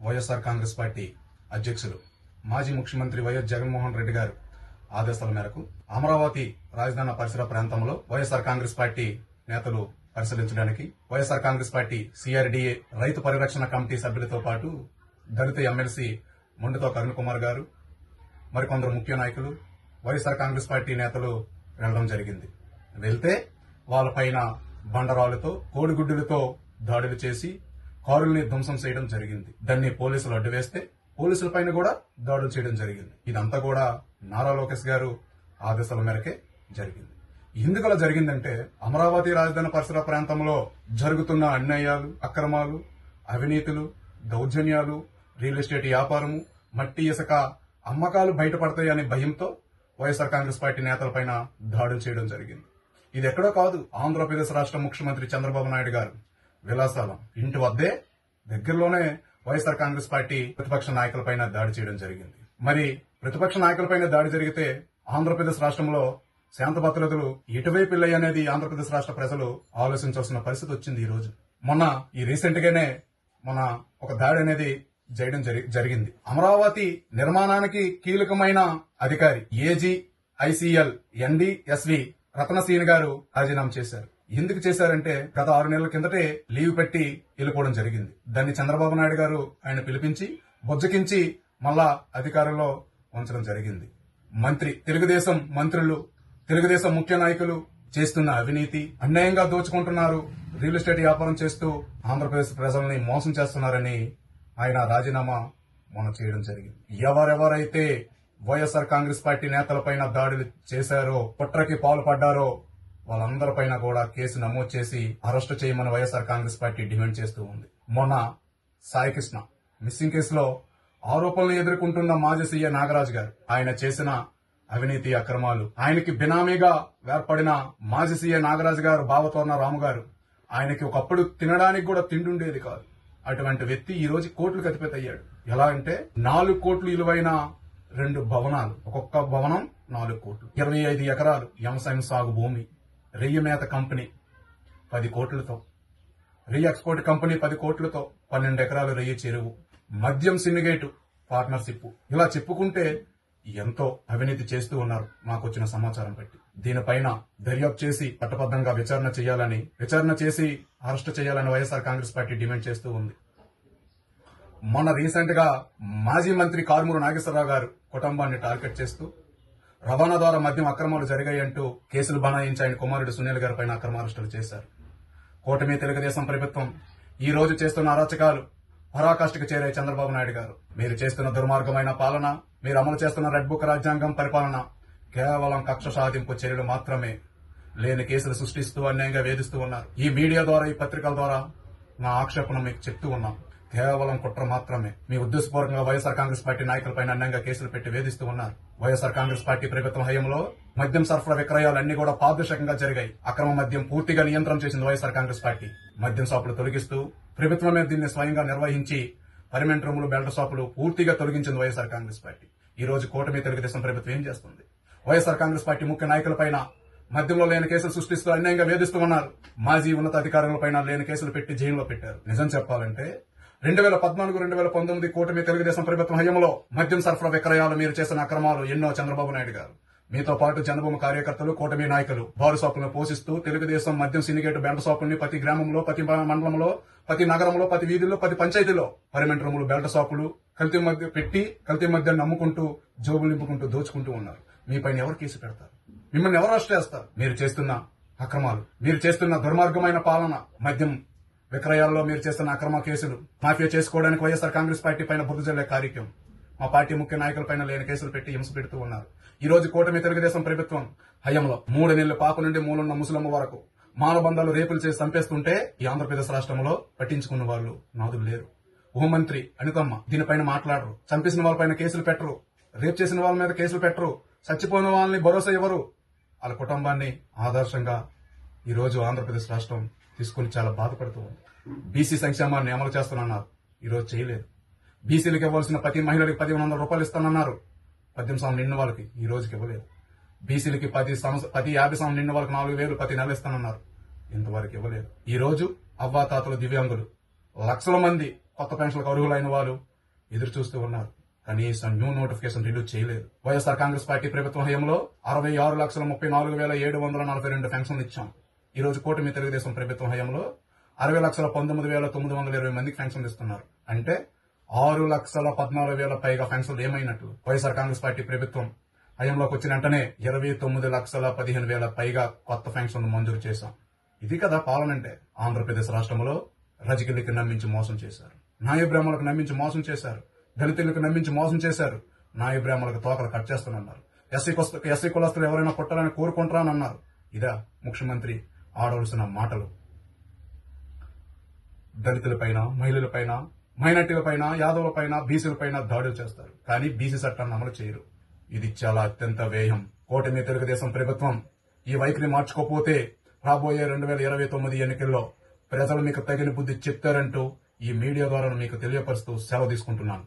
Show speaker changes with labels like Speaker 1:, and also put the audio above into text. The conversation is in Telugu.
Speaker 1: వైఎస్ఆర్ కాంగ్రెస్ పార్టీ అధ్యక్షులు మాజీ ముఖ్యమంత్రి వైఎస్ జగన్మోహన్ రెడ్డి గారు ఆదేశాల మేరకు అమరావతి రాజధాని పరిసర ప్రాంతంలో వైఎస్ఆర్ కాంగ్రెస్ పార్టీ నేతలు పరిశీలించడానికి వైఎస్ఆర్ కాంగ్రెస్ పార్టీ సిఆర్డీఏ రైతు పరిరక్షణ కమిటీ సభ్యులతో పాటు దళిత ఎమ్మెల్సీ మొండితో కరుణ్ కుమార్ గారు మరికొందరు ముఖ్య నాయకులు వైఎస్ఆర్ కాంగ్రెస్ పార్టీ నేతలు వెళ్లడం జరిగింది. వెళ్తే వాళ్ళపైన బండరాలతో కోడిగుడ్డులతో దాడులు చేసి కారుల్ని ధ్వంసం చేయడం జరిగింది. దాన్ని పోలీసులు అడ్డువేస్తే పోలీసుల పైన కూడా దాడులు చేయడం జరిగింది. ఇదంతా కూడా నారా లోకేష్ గారు ఆదేశాల మేరకే జరిగింది. ఎందుకలా జరిగిందంటే అమరావతి రాజధాని పరిసర ప్రాంతంలో జరుగుతున్న అన్యాయాలు, అక్రమాలు, అవినీతులు, దౌర్జన్యాలు, రియల్ ఎస్టేట్ వ్యాపారము, మట్టి ఇసుక అమ్మకాలు బయటపడతాయనే భయంతో వైఎస్ఆర్ కాంగ్రెస్ పార్టీ నేతలపైన దాడులు చేయడం జరిగింది. ఇది ఎక్కడో కాదు, ఆంధ్రప్రదేశ్ రాష్ట్ర ముఖ్యమంత్రి చంద్రబాబు నాయుడు గారు విలాసాలం ఇంటి వద్దే దగ్గరలోనే వైఎస్ఆర్ కాంగ్రెస్ పార్టీ ప్రతిపక్ష నాయకులపైన దాడి చేయడం జరిగింది. మరి ప్రతిపక్ష నాయకులపైన దాడి జరిగితే ఆంధ్రప్రదేశ్ రాష్ట్రంలో శాంత భద్రతలు ఎటువైపు వెళ్ళాయి అనేది ఆంధ్రప్రదేశ్ రాష్ట్ర ప్రజలు ఆలోచించాల్సిన పరిస్థితి వచ్చింది. ఈ రోజు మొన్న ఈ రీసెంట్ గానే మన ఒక దాడి అనేది చేయడం జరిగింది. అమరావతి నిర్మాణానికి కీలకమైన అధికారి ఏజీ ఐసీఎల్ ఎన్డీఎస్వి రత్నసీన్ గారు రాజీనామా చేశారు. ఎందుకు చేశారంటే గత 6 నెలల కిందటే లీవ్ పెట్టి వెళ్ళిపోవడం జరిగింది. దాన్ని చంద్రబాబు నాయుడు గారు ఆయన పిలిపించి బొజ్జకించి మళ్ళా అధికారంలో ఉంచడం జరిగింది. తెలుగుదేశం మంత్రులు, తెలుగుదేశం ముఖ్య నాయకులు చేస్తున్న అవినీతి, అన్యాయంగా దోచుకుంటున్నారు, రియల్ ఎస్టేట్ వ్యాపారం చేస్తూ ఆంధ్రప్రదేశ్ ప్రజల్ని మోసం చేస్తున్నారని ఆయన రాజీనామా మొన్న చేయడం జరిగింది. ఎవరెవరైతే వైఎస్ఆర్ కాంగ్రెస్ పార్టీ నేతలపైన దాడులు చేశారో, కుట్రకి పాల్పడ్డారో వాళ్ళందరిపైన కూడా కేసు నమోదు చేసి అరెస్టు చేయమని వైఎస్ఆర్ కాంగ్రెస్ పార్టీ డిమాండ్ చేస్తూ ఉంది. మొన్న సాయికృష్ణ మిస్సింగ్ కేసులో ఆరోపణలు ఎదుర్కొంటున్న మాజీ సీఎం నాగరాజు గారు ఆయన చేసిన అవినీతి అక్రమాలు, ఆయనకి బినామీగా ఏర్పడిన మాజీ సీఎం నాగరాజు గారు బావతోర్న రాము గారు, ఆయనకి ఒకప్పుడు తినడానికి కూడా తిండుండేది కాదు. అటువంటి వ్యక్తి ఈ రోజు కోట్లకు అధిపతి అయ్యాడు. ఎలా అంటే 4 కోట్లు విలువైన 2 భవనాలు, ఒక్కొక్క భవనం 4 కోట్లు, 25 ఎకరాలు వ్యవసాయం సాగు భూమి, రెయ్యి మేత కంపెనీ 10 కోట్లతో, రెయ్యి ఎక్స్పోర్ట్ కంపెనీ 10 కోట్లతో, 12 ఎకరాలు రెయ్యి చెరువు, మద్యం సిండికేట్ పార్ట్నర్షిప్, ఇలా చెప్పుకుంటే ఎంతో అవినీతి చేస్తూ ఉన్నారు మాకొచ్చిన సమాచారం బట్టి. దీనిపైన దర్యాప్తు చేసి పట్టబద్దంగా విచారణ చేసి అరెస్టు చేయాలని వైఎస్ఆర్ కాంగ్రెస్ పార్టీ డిమాండ్ చేస్తూ ఉంది. మొన్న రీసెంట్ గా మాజీ మంత్రి కారుమూరి నాగేశ్వరరావు గారు కుటుంబాన్ని టార్గెట్ చేస్తూ రవాణా ద్వారా మద్యం అక్రమాలు జరిగాయంటూ కేసులు బనాయించి ఆయన కుమారుడు సునీల్ గారి పైన అక్రమ అరెస్టులు చేశారు. కూటమి తెలుగుదేశం ప్రభుత్వం ఈ రోజు చేస్తున్న అరాచకాలు పరాకాష్ఠకు చేరే చంద్రబాబు నాయుడు గారు, మీరు చేస్తున్న దుర్మార్గమైన పాలన, మీరు అమలు చేస్తున్న రెడ్ బుక్ రాజ్యాంగం పరిపాలన కేవలం కక్ష సాధింపు చర్యలు మాత్రమే. లేని కేసులు సృష్టిస్తూ అన్యాయంగా వేధిస్తూ ఉన్నారు. ఈ మీడియా ద్వారా, ఈ పత్రికల ద్వారా నా ఆక్షేపణ మీకు చెప్తూ ఉన్నాం. కేవలం కుట్ర మాత్రమే. మీ ఉద్దేశపూర్వకంగా వైఎస్ఆర్ కాంగ్రెస్ పార్టీ నాయకులపైన అన్యాయంగా కేసులు పెట్టి వేధిస్తూ ఉన్నారు. వైఎస్ఆర్ కాంగ్రెస్ పార్టీ ప్రభుత్వం హయాంలో మద్యం సరఫరా విక్రయాలు అన్ని కూడా పారదర్శకంగా జరిగాయి. అక్రమ మద్యం పూర్తిగా నియంత్రణ చేసింది వైఎస్ఆర్ కాంగ్రెస్ పార్టీ. మద్యం షాపులు తొలగిస్తూ ప్రభుత్వమే దీన్ని స్వయంగా నిర్వహించి పర్మనెంట్ రూములు, బెల్ట్ షాపులు పూర్తిగా తొలగించింది వైఎస్ఆర్ కాంగ్రెస్ పార్టీ. ఈ రోజు కూటమి తెలుగుదేశం ప్రభుత్వం ఏం చేస్తుంది? వైఎస్ఆర్ కాంగ్రెస్ పార్టీ ముఖ్య నాయకులపైన మద్యంలో లేని కేసులు సృష్టిస్తూ అన్యాయంగా వేధిస్తూ ఉన్నారు. మాజీ ఉన్నతాధికారులపైన లేని కేసులు పెట్టి జైల్లో పెట్టారు. నిజం చెప్పాలంటే 2014-2019 కూటమి తెలుగుదేశం ప్రభుత్వం హయాంలో మద్యం సరఫరా విక్రయాలు, మీరు చేసిన అక్రమాలు ఎన్నో చంద్రబాబు నాయుడు గారు, మీతో పాటు చంద్రబాబు కార్యకర్తలు, కూటమి నాయకులు బారు షాపులను పోషిస్తూ తెలుగుదేశం మద్యం సిండికేట్ బెల్ట్ షాపుల్ని ప్రతి గ్రామంలో, ప్రతి మండలంలో, ప్రతి నగరంలో, ప్రతి వీధుల్లో, ప్రతి పంచాయతీలో పర్మనెంట్ రూములు, బెల్ట్ షాపులు కల్తీ మద్యం పెట్టి కల్తీ మద్యాన్ని నమ్ముకుంటూ జోబులు నింపుకుంటూ దోచుకుంటూ ఉన్నారు. మీపైన ఎవరు కేసు పెడతారు? మిమ్మల్ని ఎవరు అరెస్ట్ చేస్తారు? మీరు చేస్తున్న అక్రమాలు, మీరు చేస్తున్న దుర్మార్గమైన పాలన, మద్యం విక్రయాల్లో మీరు చేస్తున్న అక్రమ కేసులు మాఫియా చేసుకోవడానికి వైఎస్ఆర్ కాంగ్రెస్ పార్టీ పైన బురద జల్లే కార్యక్రమం మా పార్టీ ముఖ్య నాయకులపైన లేని కేసులు పెట్టి హింస పెడుతూ ఉన్నారు. ఈ రోజు కూటమి తెలుగుదేశం ప్రభుత్వం హయాంలో 3 నెలల పాప నుండి మూలున్న ముసలమ్మ వరకు మానబంధాలు రేపులు చేసి చంపేస్తుంటే ఈ ఆంధ్రప్రదేశ్ రాష్ట్రంలో పట్టించుకున్న వాళ్ళు నాదులు లేరు. హోంమంత్రి అనితమ్మ దీనిపైన మాట్లాడరు. చంపేసిన వాళ్ళపైన కేసులు పెట్టరు. రేపు చేసిన వాళ్ళ మీద కేసులు పెట్టరు. చచ్చిపోయిన వాళ్ళని భరోసా ఇవ్వరు. వాళ్ళ కుటుంబాన్ని ఆదర్శంగా ఈ రోజు ఆంధ్రప్రదేశ్ రాష్ట్రం తీసుకుని చాలా బాధపడుతూ ఉంది. బీసీ సంక్షేమాన్ని అమలు చేస్తానన్నారు, ఈ రోజు చేయలేదు. బీసీలకు ఇవ్వాల్సిన ప్రతి మహిళలకు 1,100 రూపాయలు ఇస్తానన్నారు, 18 సంవత్సరం నిండిన వాళ్ళకి ఈ రోజుకి ఇవ్వలేదు. బీసీలకి 50 సంవత్సరం నిండిన వాళ్ళకి 4,000 ప్రతి నెల ఇస్తానన్నారు, ఇంతవరకు ఇవ్వలేదు. ఈ రోజు అవ్వాతాతలు, దివ్యాంగులు, లక్షల మంది కొత్త పెన్షన్లకు అర్హులైన వాళ్ళు ఎదురు చూస్తూ ఉన్నారు. కనీసం న్యూ నోటిఫికేషన్ రిలీజ్ చేయలేదు. వైఎస్ఆర్ కాంగ్రెస్ పార్టీ ప్రభుత్వం హయాంలో 66,34,742 పెన్షన్లు ఇచ్చాం. ఈ రోజు కూటమి తెలుగుదేశం ప్రభుత్వం హయాంలో 60,19,920 మందికి పెన్షన్లు ఇస్తున్నారు. అంటే 6,14,000 పైగా పెన్షన్లు ఏమైనట్లు? వైఎస్ఆర్ కాంగ్రెస్ పార్టీ ప్రభుత్వం హయాంలోకి వచ్చిన వెంటనే 29,15,000 పైగా కొత్త పెన్షన్లు మంజూరు చేశాం. ఇది కదా పాలన అంటే. ఆంధ్రప్రదేశ్ రాష్ట్రంలో రజకిళ్ళకి నమ్మించి మోసం చేశారు. న్యాయ బ్రాహ్మణులకు నమ్మించి మోసం చేశారు. దళితులకు నమ్మించి మోసం చేశారు. న్యాయ బ్రాహ్మణులకు తోకలు కట్ చేస్తానన్నారు. ఎస్సీ కులస్తులు ఎవరైనా పుట్టాలని కోరుకుంటారా అని అన్నారు. ఇదా ముఖ్యమంత్రి ఆడవలసిన మాటలు? దళితులపైన, మహిళలపైన, మైనార్టీలపైన, యాదవులపైన, బీసీలపైన దాడులు చేస్తారు. కానీ బీసీ చట్టాన్ని అమలు చేయరు. ఇది చాలా అత్యంత వ్యయం. కూటమి తెలుగుదేశం ప్రభుత్వం ఈ వైఖరి మార్చుకోకపోతే రాబోయే 2029 ఎన్నికల్లో ప్రజలు మీకు తగిన బుద్ధి చెప్తారంటూ ఈ మీడియా ద్వారా మీకు తెలియపరుస్తూ సెలవు తీసుకుంటున్నాను.